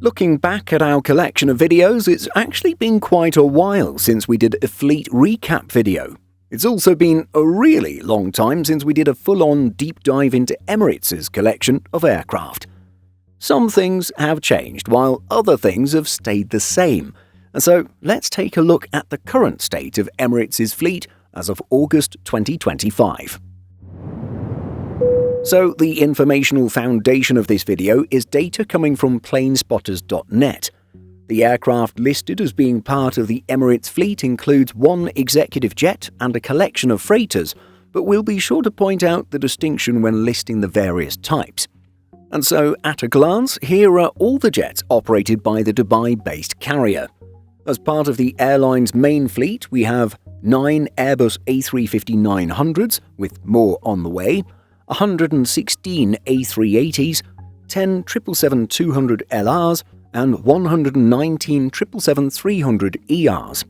Looking back at our collection of videos, it's actually been quite a while since we did a fleet recap video. It's also been a really long time since we did a full-on deep dive into Emirates' collection of aircraft. Some things have changed, while other things have stayed the same. And so let's take a look at the current state of Emirates' fleet as of August 2025. So the informational foundation of this video is data coming from planespotters.net. The aircraft listed as being part of the Emirates fleet includes one executive jet and a collection of freighters, but we'll be sure to point out the distinction when listing the various types. And so, at a glance, here are all the jets operated by the Dubai-based carrier. As part of the airline's main fleet, we have 9 Airbus A350-900s, with more on the way, 116 A380s, 10 777-200LRs, and 119 777-300ERs.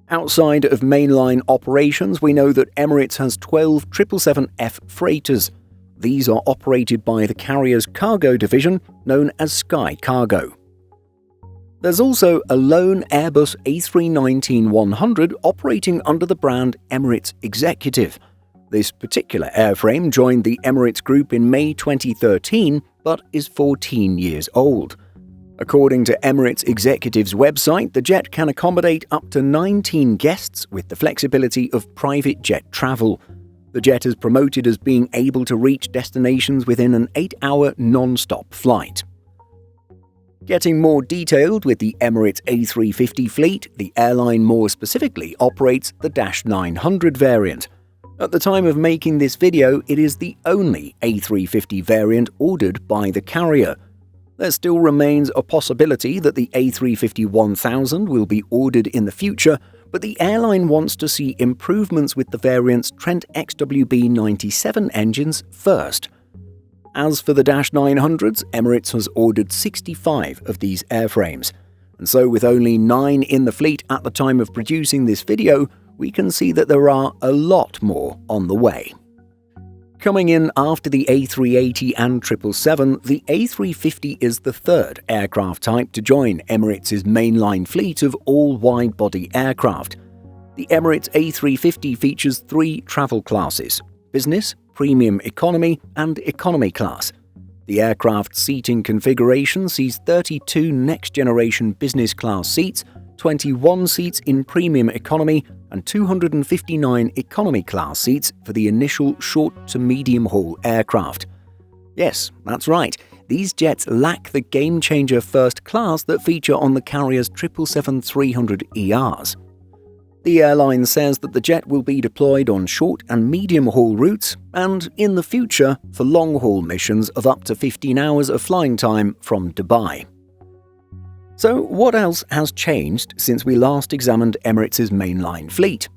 Outside of mainline operations, we know that Emirates has 12 777F freighters. These are operated by the carrier's cargo division, known as Sky Cargo. There's also a lone Airbus A319-100 operating under the brand Emirates Executive. This particular airframe joined the Emirates Group in May 2013, but is 14 years old. According to Emirates Executive's website, the jet can accommodate up to 19 guests with the flexibility of private jet travel. The jet is promoted as being able to reach destinations within an 8-hour non-stop flight. Getting more detailed with the Emirates A350 fleet, the airline more specifically operates the -900 variant. At the time of making this video, it is the only A350 variant ordered by the carrier. There still remains a possibility that the A350-1000 will be ordered in the future, but the airline wants to see improvements with the variant's Trent XWB-97 engines first. As for the -900s, Emirates has ordered 65 of these airframes. And so with only 9 in the fleet at the time of producing this video, we can see that there are a lot more on the way. Coming in after the A380 and 777, the A350 is the third aircraft type to join Emirates' mainline fleet of all wide-body aircraft. The Emirates A350 features 3 travel classes: business, premium economy, and economy class. The aircraft's seating configuration sees 32 next-generation business class seats, 21 seats in premium economy, and 259 economy class seats for the initial short to medium haul aircraft. Yes, that's right, these jets lack the game-changer first class that feature on the carrier's 777-300ERs. The airline says that the jet will be deployed on short and medium haul routes and, in the future, for long-haul missions of up to 15 hours of flying time from Dubai. So what else has changed since we last examined Emirates' mainline fleet?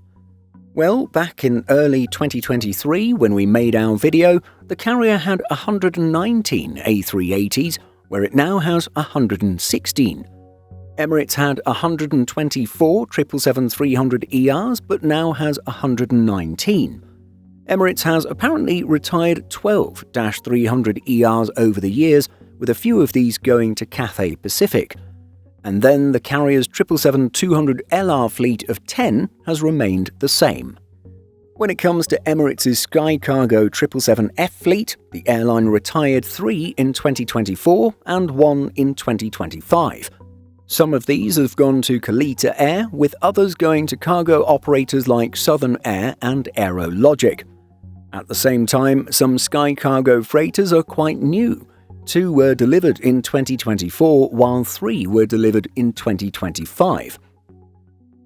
Well, back in early 2023, when we made our video, the carrier had 119 A380s, where it now has 116. Emirates had 124 777-300ERs, but now has 119. Emirates has apparently retired 12 -300ERs over the years, with a few of these going to Cathay Pacific. And then the carrier's 777-200LR fleet of 10 has remained the same. When it comes to Emirates' Sky Cargo 777F fleet, the airline retired 3 in 2024 and 1 in 2025. Some of these have gone to Kalita Air, with others going to cargo operators like Southern Air and Aerologic. At the same time, some Sky Cargo freighters are quite new. 2 were delivered in 2024, while 3 were delivered in 2025.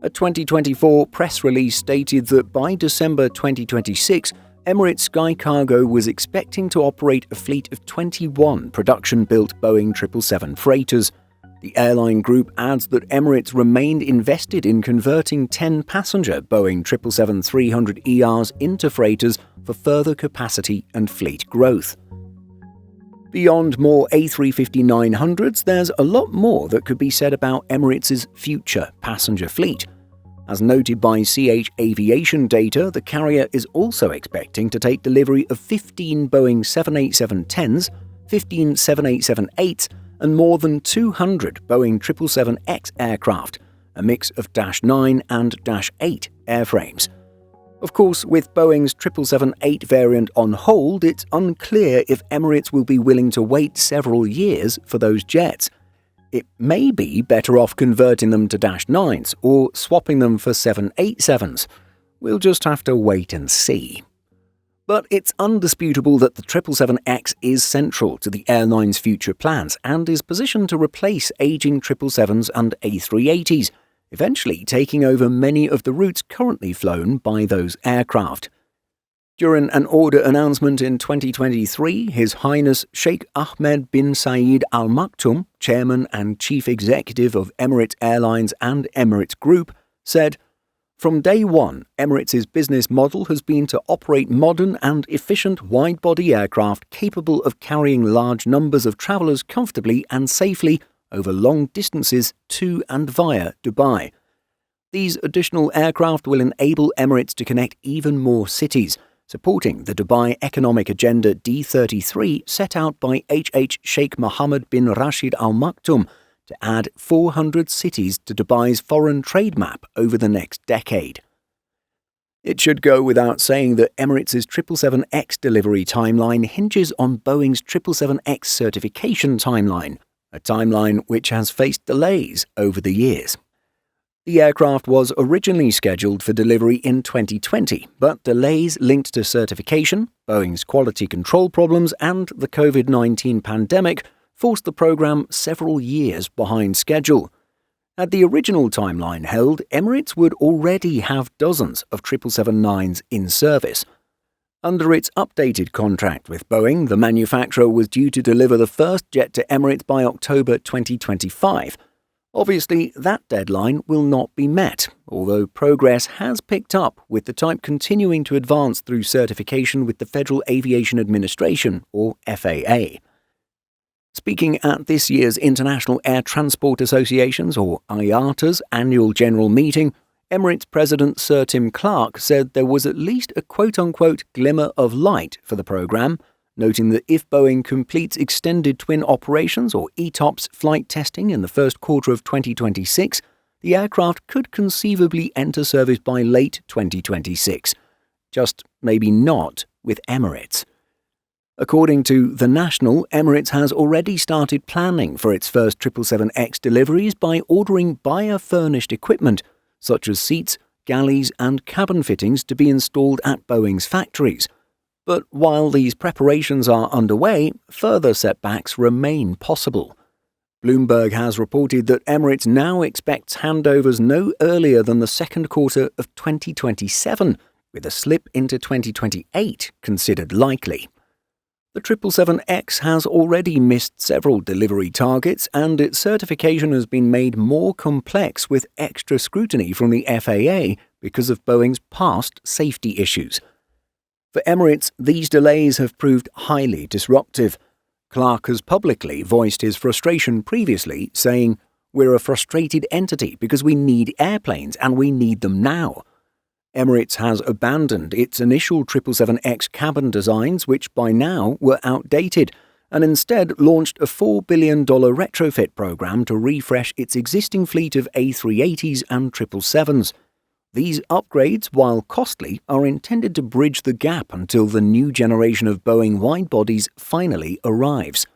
A 2024 press release stated that by December 2026, Emirates Sky Cargo was expecting to operate a fleet of 21 production-built Boeing 777 freighters. The airline group adds that Emirates remained invested in converting 10 passenger Boeing 777-300ERs into freighters for further capacity and fleet growth. Beyond more A350-900s, there's a lot more that could be said about Emirates' future passenger fleet. As noted by CH Aviation data, the carrier is also expecting to take delivery of 15 Boeing 787-10s, 15 787-8s, and more than 200 Boeing 777X aircraft, a mix of Dash 9 and Dash 8 airframes. Of course, with Boeing's 777-8 variant on hold, it's unclear if Emirates will be willing to wait several years for those jets. It may be better off converting them to Dash 9s or swapping them for 787s. We'll just have to wait and see. But it's undisputable that the 777X is central to the airline's future plans and is positioned to replace aging 777s and A380s, eventually taking over many of the routes currently flown by those aircraft. During an order announcement in 2023, His Highness Sheikh Ahmed bin Zayed Al Maktoum, Chairman and Chief Executive of Emirates Airlines and Emirates Group, said, "From day one, Emirates' business model has been to operate modern and efficient wide-body aircraft capable of carrying large numbers of travellers comfortably and safely over long distances to and via Dubai. These additional aircraft will enable Emirates to connect even more cities, supporting the Dubai Economic Agenda D33 set out by Sheikh Mohammed bin Rashid Al Maktoum to add 400 cities to Dubai's foreign trade map over the next decade." It should go without saying that Emirates' 777X delivery timeline hinges on Boeing's 777X certification timeline, a timeline which has faced delays over the years. The aircraft was originally scheduled for delivery in 2020, but delays linked to certification, Boeing's quality control problems, and the COVID-19 pandemic forced the program several years behind schedule. At the original timeline held, Emirates would already have dozens of 777-9s in service. Under its updated contract with Boeing, the manufacturer was due to deliver the first jet to Emirates by October 2025. Obviously, that deadline will not be met, although progress has picked up, with the type continuing to advance through certification with the Federal Aviation Administration, or FAA. Speaking at this year's International Air Transport Association's, or IATA's, annual general meeting, Emirates President Sir Tim Clark said there was at least a quote-unquote glimmer of light for the program, noting that if Boeing completes extended twin operations or ETOPS flight testing in the first quarter of 2026, the aircraft could conceivably enter service by late 2026. Just maybe not with Emirates. According to The National, Emirates has already started planning for its first 777X deliveries by ordering buyer-furnished equipment, such as seats, galleys and cabin fittings to be installed at Boeing's factories. But while these preparations are underway, further setbacks remain possible. Bloomberg has reported that Emirates now expects handovers no earlier than the second quarter of 2027, with a slip into 2028 considered likely. The 777X has already missed several delivery targets, and its certification has been made more complex with extra scrutiny from the FAA because of Boeing's past safety issues. For Emirates, these delays have proved highly disruptive. Clark has publicly voiced his frustration previously, saying, "We're a frustrated entity because we need airplanes and we need them now." Emirates has abandoned its initial 777X cabin designs, which by now were outdated, and instead launched a $4 billion retrofit program to refresh its existing fleet of A380s and 777s. These upgrades, while costly, are intended to bridge the gap until the new generation of Boeing widebodies finally arrives.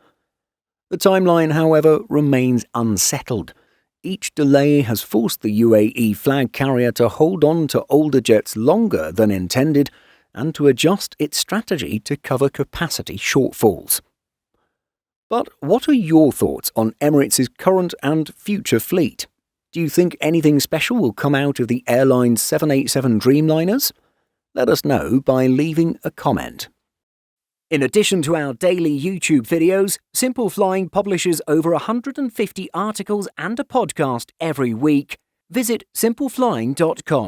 The timeline, however, remains unsettled. Each delay has forced the UAE flag carrier to hold on to older jets longer than intended and to adjust its strategy to cover capacity shortfalls. But what are your thoughts on Emirates' current and future fleet? Do you think anything special will come out of the airline's 787 Dreamliners? Let us know by leaving a comment. In addition to our daily YouTube videos, Simple Flying publishes over 150 articles and a podcast every week. Visit simpleflying.com.